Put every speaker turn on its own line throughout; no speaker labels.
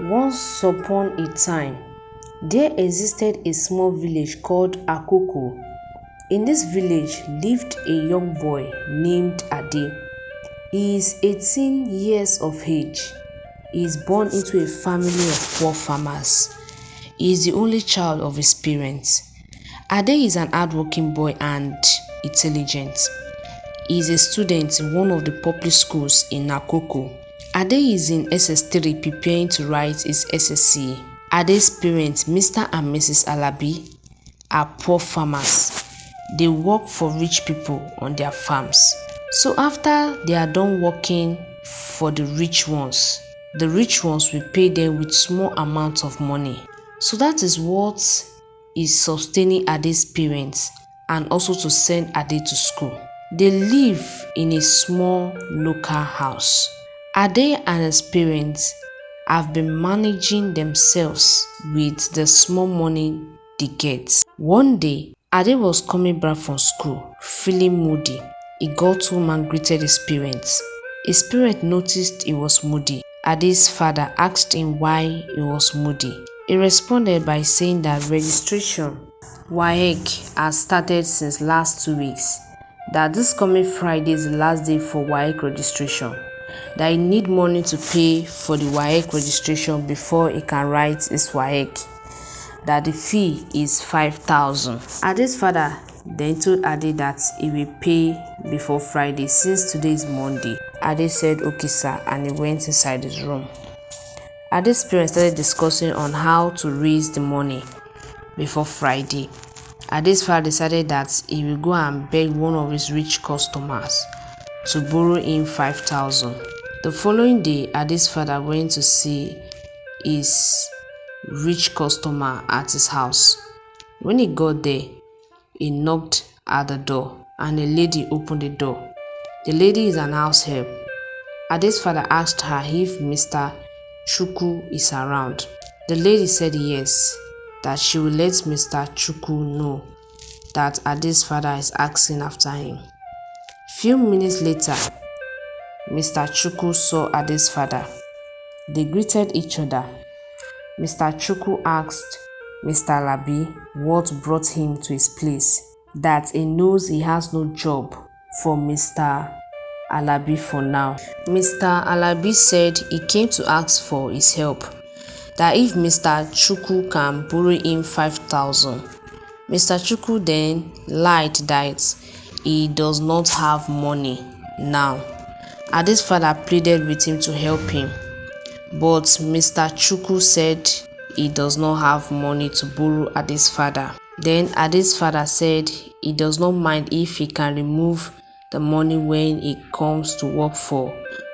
Once upon a time, there existed a small village called Akoko. In this village lived a young boy named Ade. He is 18 years of age. He is born into a family of poor farmers. He is the only child of his parents. Ade is an hardworking boy and intelligent. He is a student in one of the public schools in Akoko. Ade is in SS3 preparing to write his SSC. Ade's parents, Mr. and Mrs. Alabi, are poor farmers. They work for rich people on their farms. So after they are done working for the rich ones will pay them with small amounts of money. So that is what is sustaining Ade's parents and also to send Ade to school. They live in a small local house. Ade and his parents have been managing themselves with the small money they get. One day, Ade was coming back from school, feeling moody. He got home and greeted his parents. His parents noticed he was moody. Ade's father asked him why he was moody. He responded by saying that registration WAEC has started since last 2 weeks, that this coming Friday is the last day for WAEC registration, that he need money to pay for the WAEC registration before he can write his WAEC, that the fee is 5,000. Ade's father then told Ade that he will pay before Friday since today is Monday. Ade said okay sir, and he went inside his room. Ade's parents started discussing on how to raise the money before Friday. Ade's father decided that he will go and beg one of his rich customers to borrow him 5,000. The following day, Ade's father went to see his rich customer at his house. When he got there, he knocked at the door and a lady opened the door. The lady is an house help. Ade's father asked her if Mr. Chuku is around. The lady said yes, that she will let Mr. Chuku know that Ade's father is asking after him. Few minutes later, Mr. Chuku saw Ade's father. They greeted each other. Mr. Chuku asked Mr. Alabi what brought him to his place, that he knows he has no job for Mr. Alabi for now. Mr. Alabi said he came to ask for his help, that if Mr. Chuku can borrow him 5,000. Mr. Chuku then lied that he does not have money now. Ade's father pleaded with him to help him, but Mr. Chuku said he does not have money to borrow Ade's father. Then Ade's father said he does not mind if he can remove the money when he comes to work for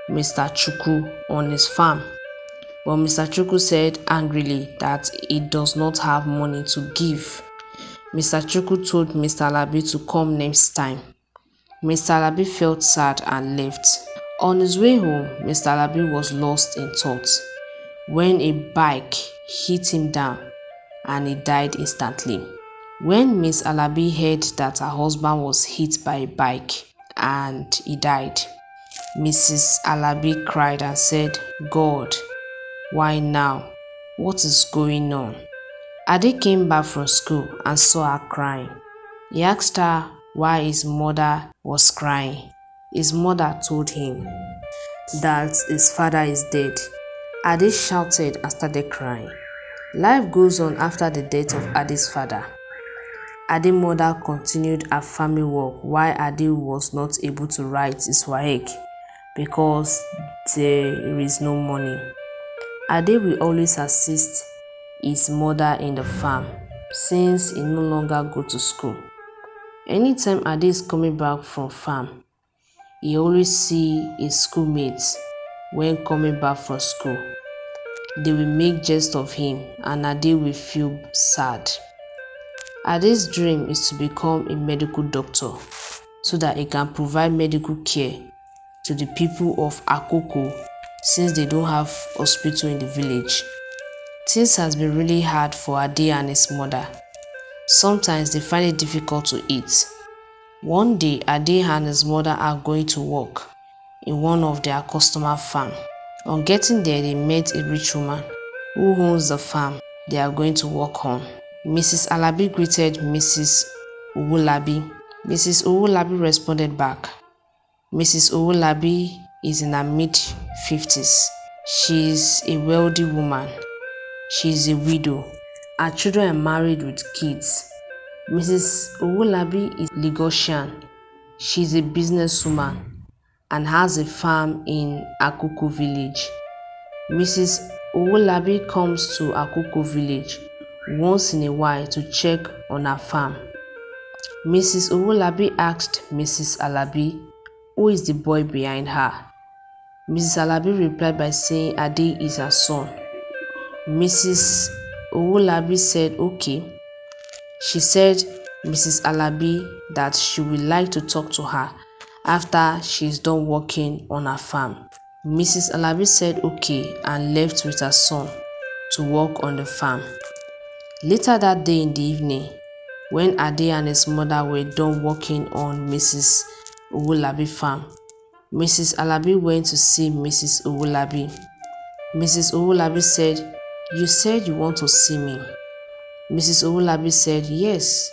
Mr. Chuku on his farm. But Mr. Chuku said angrily that he does not have money to give. Mr. Chuku told Mr. Alabi to come next time. Mr. Alabi felt sad and left. On his way home, Mr. Alabi was lost in thought when a bike hit him down and he died instantly. When Miss Alabi heard that her husband was hit by a bike and he died, Mrs. Alabi cried and said, "God, why now? What is going on?" Ade came back from school and saw her crying. He asked her why his mother was crying. His mother told him that his father is dead. Ade shouted and started crying. Life goes on after the death of Ade's father. Ade's mother continued her family work while Ade was not able to write his WAEC because there is no money. Ade will always assist his mother in the farm since he no longer go to school. Anytime Ade is coming back from farm, he always see his schoolmates when coming back from school. They will make jest of him and Ade will feel sad. Ade's dream is to become a medical doctor so that he can provide medical care to the people of Akoko since they don't have hospital in the village. Things has been really hard for Ade and his mother. Sometimes they find it difficult to eat. One day, Ade and his mother are going to work in one of their customer farm. On getting there, they met a rich woman. who owns the farm they are going to work on. Mrs. Alabi greeted Mrs. Owolabi. Mrs. Owolabi responded back. Mrs. Owolabi is in her mid-50s. She is a wealthy woman. She is a widow. Her children are married with kids. Mrs. Owolabi is Lagosian. She is a businesswoman and has a farm in Akoko village. Mrs. Owolabi comes to Akoko village once in a while to check on her farm. Mrs. Owolabi asked Mrs. Alabi, who is the boy behind her? Mrs. Alabi replied by saying Ade is her son. Mrs. Owolabi said okay. She said Mrs. Alabi that she would like to talk to her after she is done working on her farm. Mrs. Alabi said okay and left with her son to work on the farm. Later that day in the evening, when Ade and his mother were done working on Mrs. Owolabi farm, Mrs. Alabi went to see Mrs. Owolabi. Mrs. Owolabi said, "You said you want to see me." Mrs. Owolabi said, "Yes."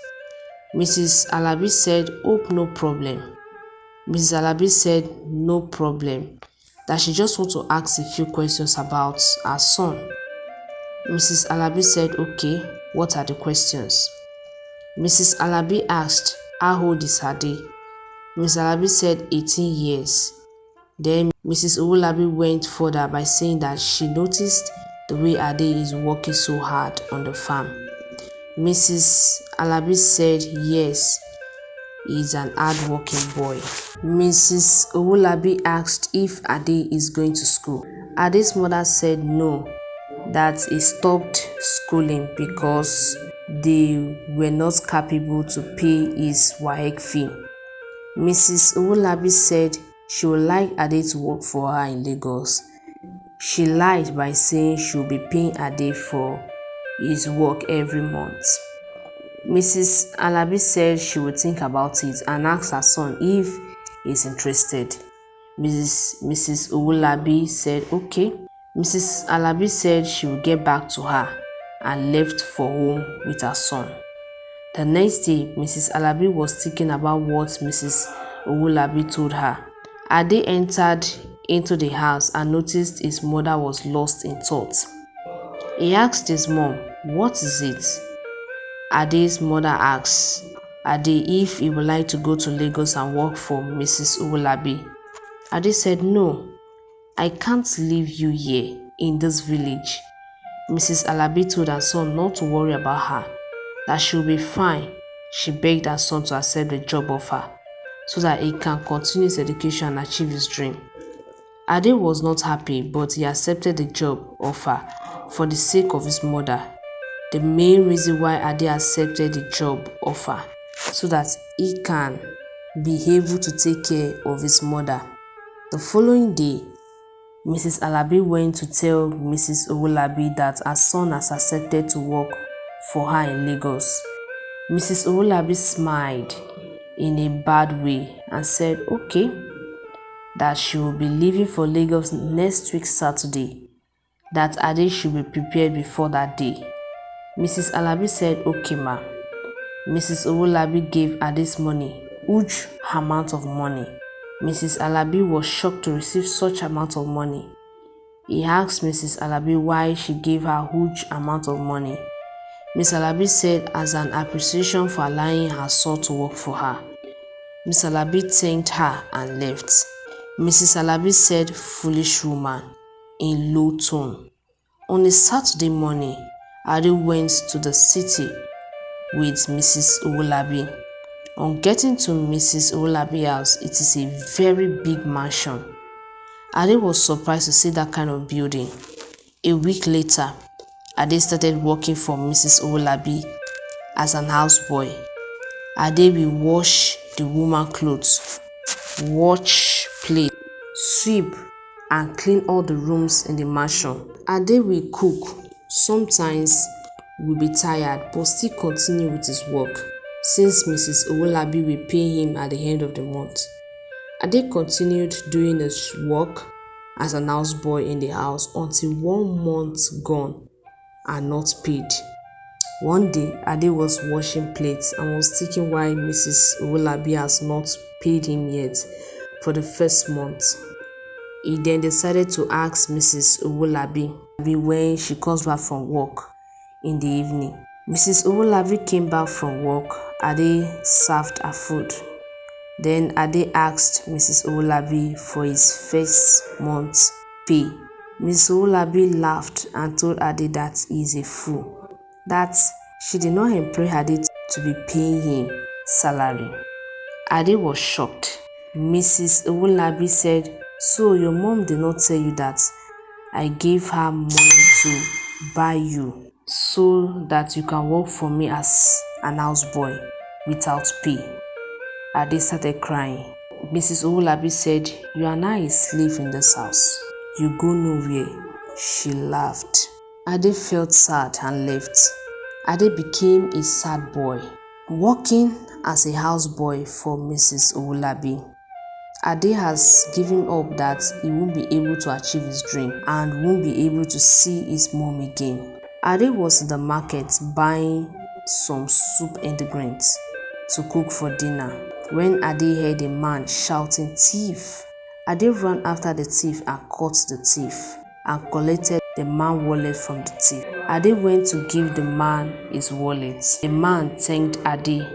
Mrs. Alabi said, "Hope no problem." Mrs. Alabi said, "No problem, that she just wants to ask a few questions about her son." Mrs. Alabi said, "Okay, what are the questions?" Mrs. Alabi asked, "How old is Ade?" Mrs. Alabi said, 18 years. Then Mrs. Owolabi went further by saying that she noticed the way Ade is working so hard on the farm. Mrs. Alabi said, "Yes, he is an hard-working boy." Mrs. Owolabi asked if Ade is going to school. Ade's mother said no, that he stopped schooling because they were not capable to pay his WAEC fee. Mrs. Owolabi said she would like Ade to work for her in Lagos. She lied by saying she would be paying Ade for his work every month. Mrs. Alabi said she would think about it and asked her son if he is interested. Mrs. Owolabi said okay. Mrs. Alabi said she would get back to her and left for home with her son. The next day, Mrs. Alabi was thinking about what Mrs. Owolabi told her. Ade entered into the house and noticed his mother was lost in thought. He asked his mom, "What is it?" Ade's mother asked Ade if he would like to go to Lagos and work for Mrs. Owolabi. Ade said, "No, I can't leave you here in this village." Mrs. Alabi told her son not to worry about her, that she will be fine. She begged her son to accept the job offer so that he can continue his education and achieve his dream. Ade was not happy, but he accepted the job offer for the sake of his mother. The main reason why Ade accepted the job offer so that he can be able to take care of his mother. The following day, Mrs. Alabi went to tell Mrs. Owolabi that her son has accepted to work for her in Lagos. Mrs. Owolabi smiled in a bad way and said okay, that she will be leaving for Lagos next week Saturday, that Ade should be prepared before that day. Mrs. Alabi said okay ma. Mrs. Owolabi gave Ade's money, huge amount of money. Mrs. Alabi was shocked to receive such amount of money. He asked Mrs. Alabi why she gave her huge amount of money. Mrs. Alabi said as an appreciation for allowing her son to work for her. Mrs. Alabi thanked her and left. Mrs. Alabi said, "Foolish woman," in low tone. On a Saturday morning, Ade went to the city with Mrs. Owolabi. On getting to Mrs. Owolabi's house, it is a very big mansion. Ade was surprised to see that kind of building. A week later, Ade started working for Mrs. Owolabi as an houseboy. Ade will wash the woman's clothes, wash plates, sweep and clean all the rooms in the mansion. Ade will cook. Sometimes will be tired but still continue with his work since Mrs. Owolabi will pay him at the end of the month. Ade continued doing his work as an houseboy in the house until 1 month gone. are not paid. One day, Ade was washing plates and was thinking why Mrs. Owolabi has not paid him yet for the first month. He then decided to ask Mrs. Owolabi when she comes back from work in the evening. Mrs. Owolabi came back from work. Ade served her food. Then Ade asked Mrs. Owolabi for his first month's pay. Mrs. Owolabi laughed and told Ade that he is a fool, that she did not employ Ade to be paying him salary. Ade was shocked. Mrs. Owolabi said, "So your mom did not tell you that I gave her money to buy you so that you can work for me as an houseboy without pay?" Ade started crying. Mrs. Owolabi said, "You are now a slave in this house. You go nowhere." She laughed. Ade felt sad and left. Ade became a sad boy, working as a houseboy for Mrs. Owolabi. Ade has given up that he won't be able to achieve his dream and won't be able to see his mom again. Ade was in the market buying some soup ingredients to cook for dinner when Ade heard a man shouting, "Thief!" Ade ran after the thief and caught the thief and collected the man's wallet from the thief. Ade went to give the man his wallet. The man thanked Ade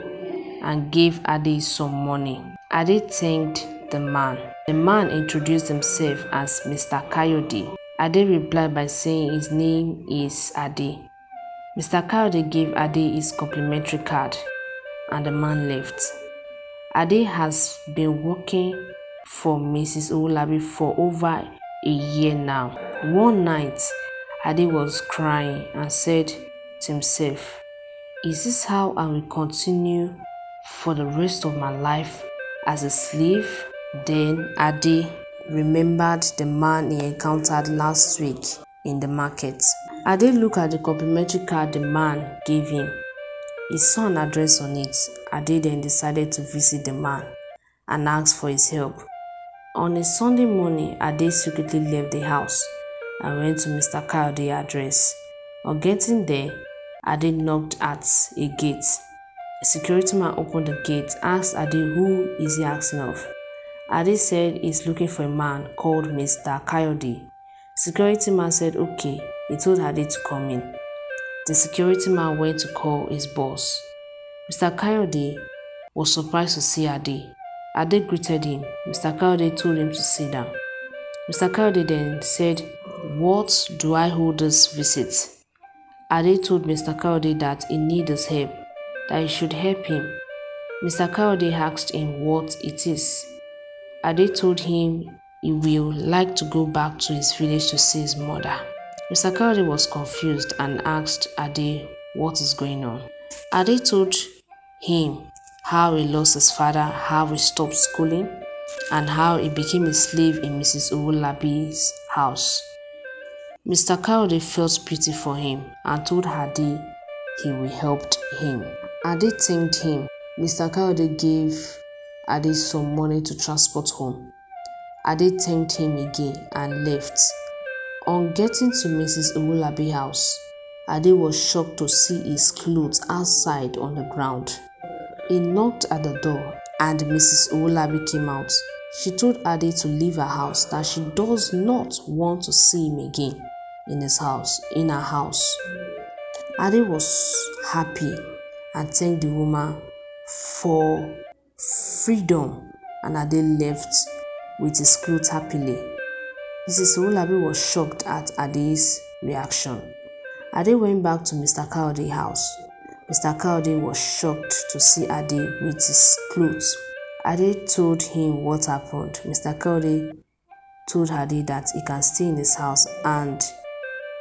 and gave Ade some money. Ade thanked the man. The man introduced himself as Mr. Kayode. Ade replied by saying his name is Ade. Mr. Kayode gave Ade his complimentary card and the man left. Ade has been working for Mrs. Owolabi for over a year now. One night, Ade was crying and said to himself, "Is this how I will continue for the rest of my life as a slave?" Then Ade remembered the man he encountered last week in the market. Ade looked at the complimentary card the man gave him. He saw an address on it. Ade then decided to visit the man and ask for his help. On a Sunday morning, Ade secretly left the house and went to Mr. Kayode's address. On getting there, Ade knocked at a gate. A security man opened the gate, asked Ade who is he asking of. Ade said he's looking for a man called Mr. Kayode. Security man said okay. He told Ade to come in. The security man went to call his boss. Mr. Kayode was surprised to see Ade. Ade greeted him. Mr. Kayode told him to sit down. Mr. Kayode then said, "What do I owe this visit?" Ade told Mr. Kayode that he needs his help, that he should help him. Mr. Kayode asked him what it is. Ade told him he will like to go back to his village to see his mother. Mr. Kayode was confused and asked Ade what is going on. Ade told him how he lost his father, how he stopped schooling, and how he became a slave in Mrs. Owolabi's house. Mr. Kayode felt pity for him and told Ade he will help him. Ade thanked him. Mr. Kayode gave Ade some money to transport home. Ade thanked him again and left. On getting to Mrs. Owolabi's house, Ade was shocked to see his clothes outside on the ground. He knocked at the door and Mrs. Owolabi came out. She told Ade to leave her house, that she does not want to see him again in her house. Ade was happy and thanked the woman for freedom, and Ade left with his clothes happily. Mrs. Owolabi was shocked at Ade's reaction. Ade went back to Mr. Kayode's house. Mr. Kayode was shocked to see Ade with his clothes. Ade told him what happened. Mr. Kayode told Ade that he can stay in his house and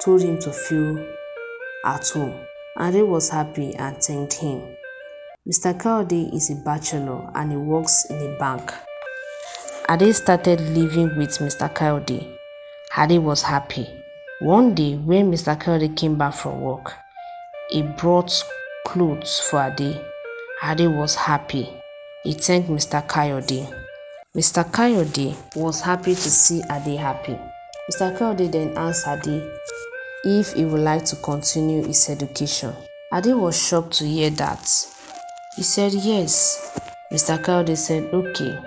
told him to feel at home. Ade was happy and thanked him. Mr. Kayode is a bachelor and he works in a bank. Ade started living with Mr. Kayode. Ade was happy. One day, when Mr. Kayode came back from work, he brought clothes for Ade. Ade was happy. He thanked Mr. Kayode. Mr. Kayode was happy to see Ade happy. Mr. Kayode then asked Ade if he would like to continue his education. Ade was shocked to hear that. He said yes. Mr. Kayode said okay,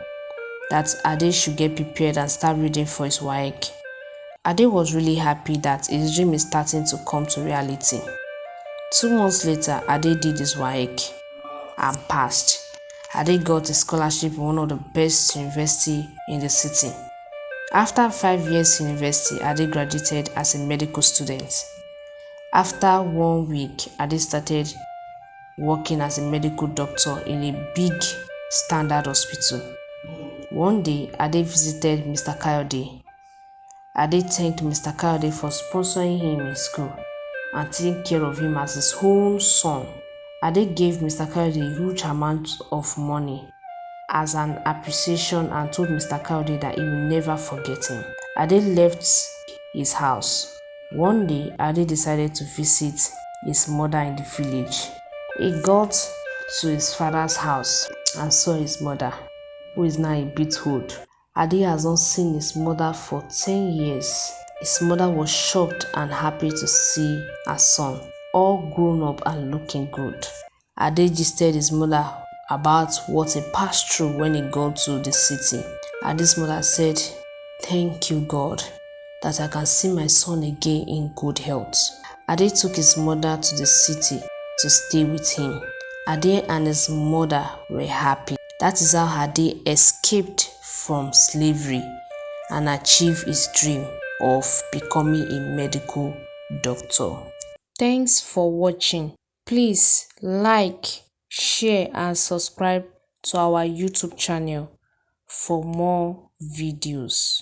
that Ade should get prepared and start reading for his WAEC. Ade was really happy that his dream is starting to come to reality. 2 months later, Ade did his WAEC and passed. Ade got a scholarship in one of the best universities in the city. After 5 years in university, Ade graduated as a medical student. After 1 week, Ade started working as a medical doctor in a big standard hospital. One day, Ade visited Mr. Kayode. Ade thanked Mr. Kayode for sponsoring him in school and taking care of him as his own son. Ade gave Mr. Kayode a huge amount of money as an appreciation and told Mr. Kayode that he will never forget him. Ade left his house. One day, Ade decided to visit his mother in the village. He got to his father's house and saw his mother, who is now a bit old. Ade has not seen his mother for 10 years. His mother was shocked and happy to see her son, all grown up and looking good. Ade gisted his mother about what he passed through when he got to the city. Ade's mother said, "Thank you, God, that I can see my son again in good health." Ade took his mother to the city to stay with him. Ade and his mother were happy. That is how Ade escaped from slavery and achieved his dream of becoming a medical doctor. Thanks for watching. Please like, share and subscribe to our YouTube channel for more videos.